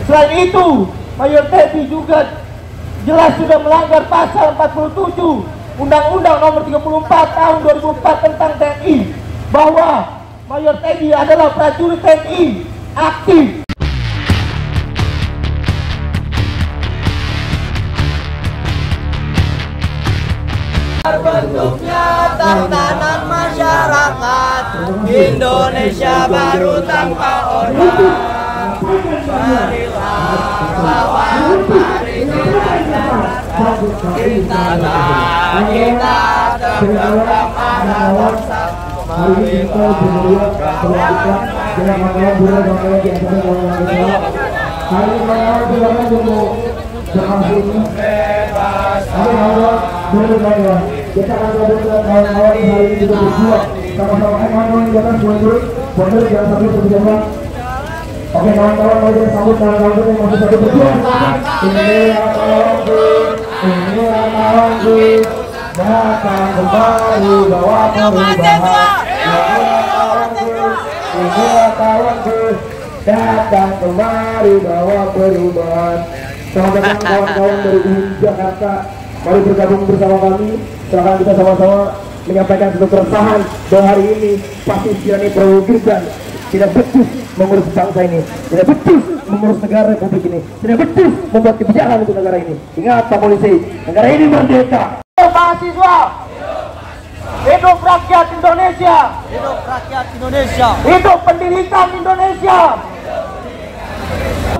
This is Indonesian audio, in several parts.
Selain itu, Mayor Teddy juga jelas sudah melanggar pasal 47 Undang-Undang Nomor 34 Tahun 2004 tentang TNI, bahwa Mayor Teddy adalah prajurit TNI aktif. Terbentuknya tatanan masyarakat Indonesia baru tanpa orba. Marilah lawan, mari kita tergerak pada bangsa. Mari kita kita akan berdoa kawan-kawan hari ini juga berjuang sama-sama. Kawan-kawan jangan semua dulu, pondok jangan sampai berjamaah. Oke kawan-kawan, mau kita sambut kawan-kawan yang masih satu berjuang. Inilah kawanku, datang kembali bawa perubahan. Inilah kawanku, datang kembali bawa perubahan. Selamat datang kawan-kawan dari Jakarta. Mari bergabung bersama kami. Silahkan kita sama-sama menyampaikan satu keresahan bahwa hari ini pasti Tirani Prabowo Gibran tidak becus mengurus bangsa ini, tidak becus mengurus negara Republik ini, tidak becus membuat kebijakan untuk negara ini. Ingat Pak Polisi, negara ini merdeka. Mahasiswa, hidup rakyat Indonesia, hidup rakyat Indonesia, hidup pendidikan Indonesia.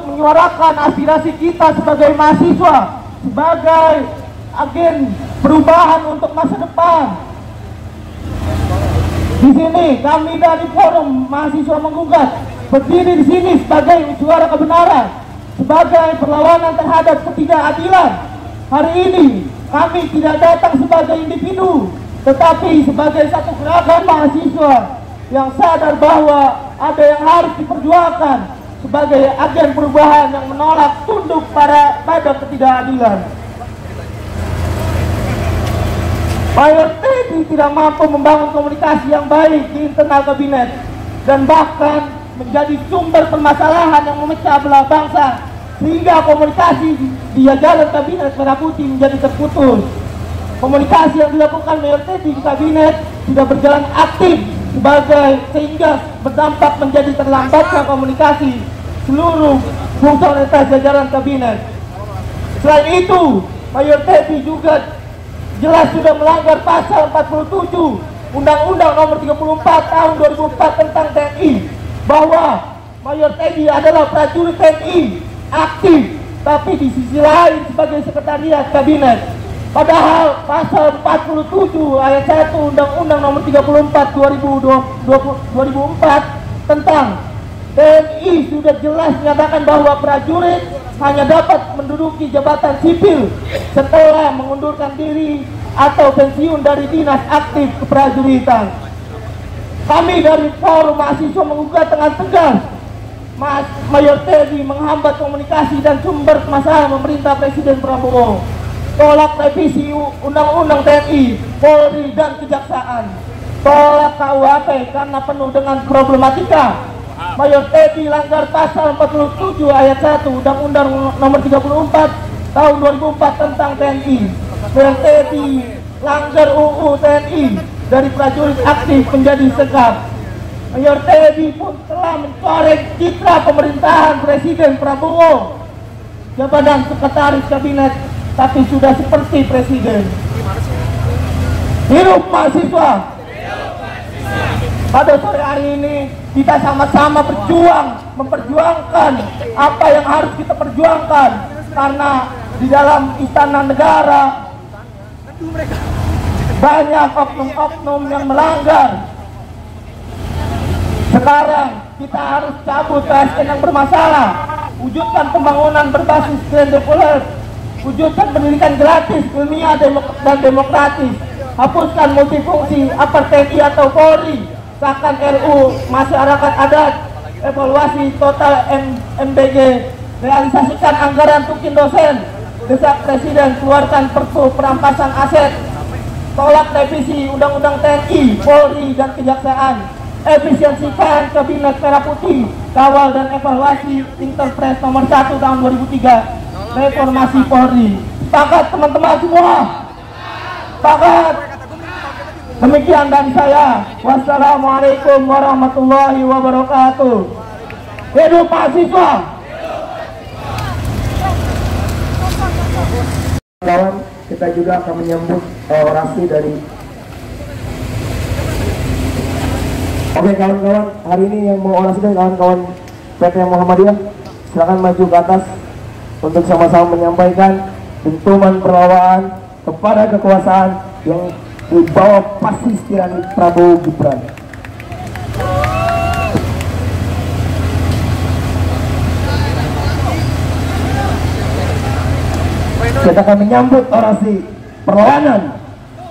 Menyuarakan aspirasi kita sebagai mahasiswa, sebagai agen perubahan untuk masa depan. Di sini kami dari Forum Mahasiswa Menggugat berdiri di sini sebagai suara kebenaran, sebagai perlawanan terhadap ketidakadilan. Hari ini kami tidak datang sebagai individu, tetapi sebagai satu gerakan mahasiswa yang sadar bahwa ada yang harus diperjuangkan sebagai agen perubahan yang menolak tunduk pada ketidakadilan. Mayor Teddy tidak mampu membangun komunikasi yang baik di internal kabinet dan bahkan menjadi sumber permasalahan yang memecah belah bangsa, sehingga komunikasi di jajaran kabinet Merah Putih menjadi terputus. Komunikasi yang dilakukan Mayor Teddy di kabinet tidak berjalan aktif sehingga berdampak menjadi terlambatnya komunikasi seluruh fungsionalitas jajaran kabinet. Selain itu, Mayor Teddy juga jelas sudah melanggar pasal 47 Undang-Undang Nomor 34 Tahun 2004 tentang TNI, bahwa Mayor Teddy adalah prajurit TNI aktif, tapi di sisi lain sebagai sekretariat kabinet. Padahal pasal 47 ayat 1 Undang-Undang Nomor 34 2004 tentang TNI sudah jelas menyatakan bahwa prajurit hanya dapat menduduki jabatan sipil setelah mengundurkan diri atau pensiun dari dinas aktif keprajuritan. Kami dari Forum Mahasiswa Menggugat dengan tegas Mayor Teddy menghambat komunikasi dan sumber masalah pemerintah Presiden Prabowo. Tolak revisi Undang-Undang TNI, Polri dan Kejaksaan. Tolak KUHP karena penuh dengan problematika. Mayor Teddy langgar pasal 47 ayat 1 Undang-Undang Nomor 34 Tahun 2004 tentang TNI. Mayor Teddy langgar UU TNI dari prajurit aktif menjadi sekap. Mayor Teddy pun telah mencoreng citra pemerintahan Presiden Prabowo. Jabatan sekretaris kabinet tapi sudah seperti presiden. Hidup mahasiswa. Pada sore hari ini kita sama-sama memperjuangkan apa yang harus kita perjuangkan, karena di dalam istana negara banyak oknum-oknum yang melanggar. Sekarang kita harus cabut ASN yang bermasalah, wujudkan pembangunan berbasis green development, wujudkan pendidikan gratis, ilmiah dan demokratis, hapuskan multifungsi apartheid atau Polri, sahkan RU masyarakat adat, evaluasi total MBG, realisasikan anggaran tukin dosen, desak Presiden keluarkan Perpu perampasan aset, tolak revisi Undang-Undang TNI, Polri dan Kejaksaan, efisiensikan Kabinet Merah Putih, kawal dan evaluasi Interpres nomor 1 tahun 2003, reformasi Polri. Sepakat teman-teman semua? Sepakat? Demikian dari saya. Wassalamualaikum warahmatullahi wabarakatuh. Hidup mahasiswa. Kawan, kita juga akan menyambut orasi dari. Oke kawan-kawan, hari ini yang mau orasi dari kawan-kawan PT Muhammadiyah, silakan maju ke atas untuk sama-sama menyampaikan dentuman perlawanan kepada kekuasaan yang dibawa fasis tirani Prabowo Gibran. Kita akan menyambut orasi perlawanan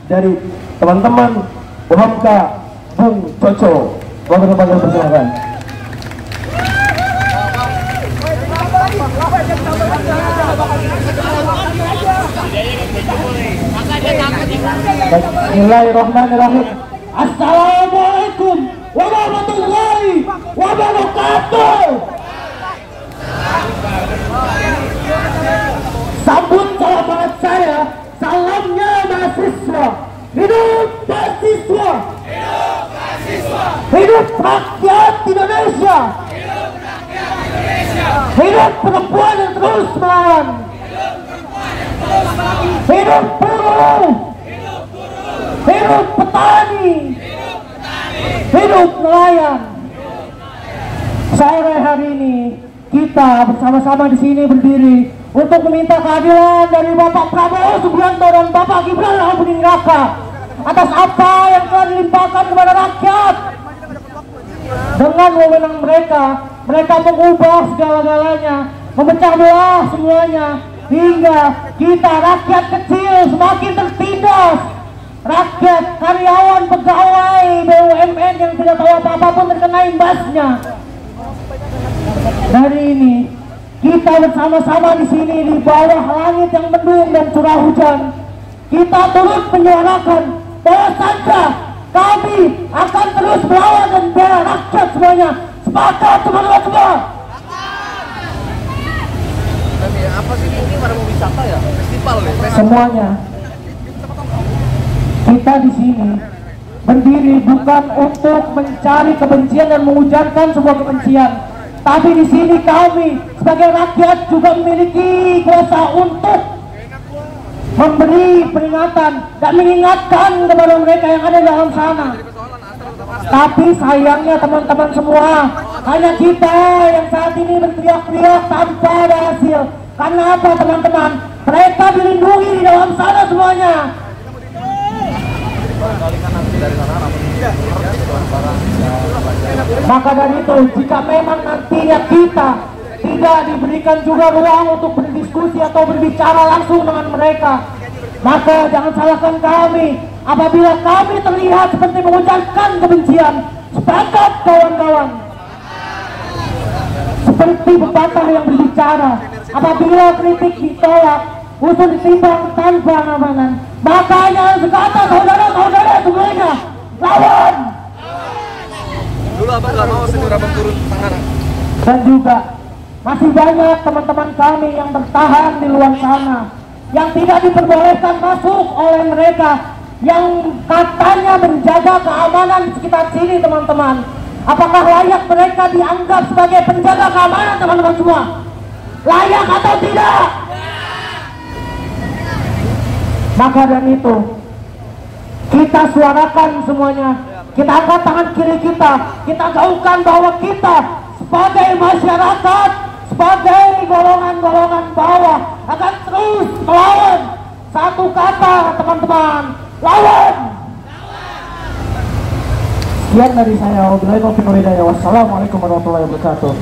dari teman-teman UHAMKA Bung Coco. Bapak-bapak persilakan. Bismillahirrahmanirrahim. Assalamualaikum warahmatullahi wabarakatuh. Sambut salam saya, salamnya mahasiswa. Hidup mahasiswa. Hidup mahasiswa. Hidup rakyat Indonesia. Hidup rakyat Indonesia. Hidup perempuan yang terus melawan. Hidup buruh. Hidup petani. Hidup nelayan. Sore hari ini kita bersama-sama di sini berdiri untuk meminta keadilan dari Bapak Prabowo Subianto dan Bapak Gibran Raka atas apa yang telah dilimpahkan kepada rakyat. Dengan wewenang mereka mengubah segala-galanya, memecah belah semuanya, hingga kita rakyat kecil semakin tertindas. Rakyat, karyawan, pegawai BUMN yang tidak tahu apa-apa pun terkena imbasnya. Dari ini kita bersama-sama di sini di bawah langit yang mendung dan curah hujan, kita turut menyuarakan bahwa saja kami akan terus melawan dan bela rakyat semuanya. Sepakat teman-teman semua? Apa sih ini pada mau wisata ya? Festival ya? Semuanya. Kita di sini berdiri bukan untuk mencari kebencian dan mengujarkan sebuah kebencian, tapi di sini kami sebagai rakyat juga memiliki kuasa untuk memberi peringatan dan mengingatkan kepada mereka yang ada dalam sana. Tapi sayangnya teman-teman semua, hanya kita yang saat ini berteriak-teriak tanpa ada hasil. Karena apa teman-teman? Mereka dilindungi di dalam sana semuanya. Maka dari itu, jika memang nantinya kita tidak diberikan juga ruang untuk berdiskusi atau berbicara langsung dengan mereka, maka jangan salahkan kami apabila kami terlihat seperti mengucapkan kebencian. Sepakat kawan-kawan? Seperti pepatah yang berbicara, apabila kritik ditolak, usul ditimbang tanpa amanah. Makanya sekarang saudara-saudara semuanya, lawan! Dulu abang gak mau sendiri abang turun tangan. Dan juga masih banyak teman-teman kami yang bertahan di luar sana, yang tidak diperbolehkan masuk oleh mereka, yang katanya menjaga keamanan di sekitar sini teman-teman. Apakah layak mereka dianggap sebagai penjaga keamanan teman-teman semua? Layak atau tidak? Maka dari itu kita suarakan semuanya, kita angkat tangan kiri kita gaungkan bahwa kita sebagai masyarakat, sebagai golongan-golongan bawah akan terus melawan. Satu kata teman-teman, lawan! Sekian dari saya, wassalamualaikum warahmatullahi wabarakatuh.